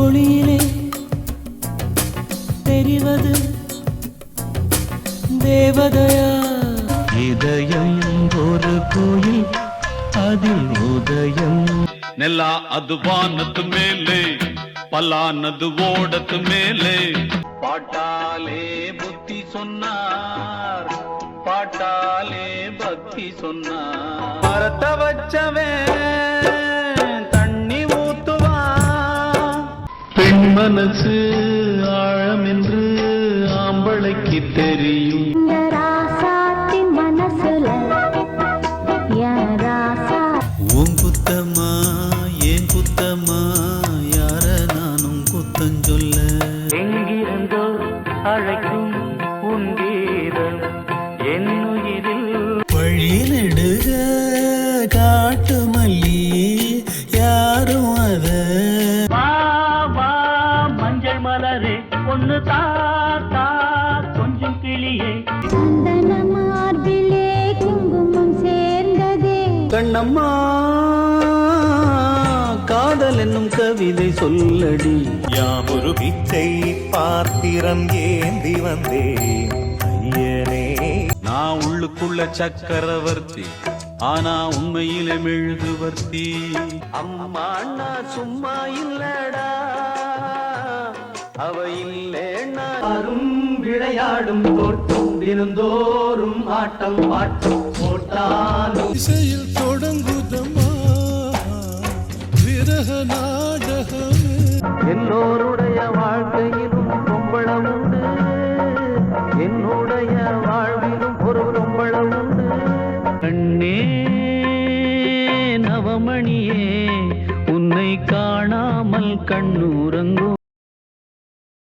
ஒளியிலே தெரிவது தேவதையா? இதயம் ஒரு கோயில், அதில் உதயம். நெல்லா அது வானத்து மேலே, பல்லானது ஓடத்து மேலே. பாட்டாலே புத்தி சொன்னார், பாட்டாலே பக்தி சொன்னார். மரத்த வச்சவன் தண்ணி ஊத்துவா. பெண் மனசு ஆழம் என்று ஆம்பளைக்கு தெரியும். உன் குத்தமா ஏன் குத்தமா, யார நானும் குத்தம் சொல்ல. எங்கிருந்தோ அழைக்கும் உன் கீதம் என்னுயிரில். வழி நெடுக காட்டு மல்லி, யாரும் அத. வா வா மஞ்சள் மலரே ஒன்னு தாத்தா கொஞ்சம் கிளியே. சந்தன மார்பிலே குங்குமம் சேர்ந்ததே. கண்ணம்மா காதல் என்னும் கவிதை சொல்லடி. யாமொரு பிச்சை பாத்திரம் ஏந்தி வந்தேன் ஐயனே. நான் உள்ளுக்குள்ள சக்கரவர்த்தி, ஆனா உண்மையிலே மெழுகுவர்த்தி. அம்மா அண்ணா சும்மா இல்லடா, அவ இல்லேன்னா. அரும் விளையாடும் தோட்டம் தினந்தோறும் ஆட்டம் பாட்டம் போட்டாலும். இசையில் தொடங்குதமா விரக நாடகம். எல்லோருடைய வாழ்க்கையிலும் பொம்பளம் உண்டு, என்னுடைய வாழ்விலும் ஒரு பொம்பளம் உண்டு. கண்ணே நவமணியே, உன்னை காணாமல் கண்ணுறங்கும்.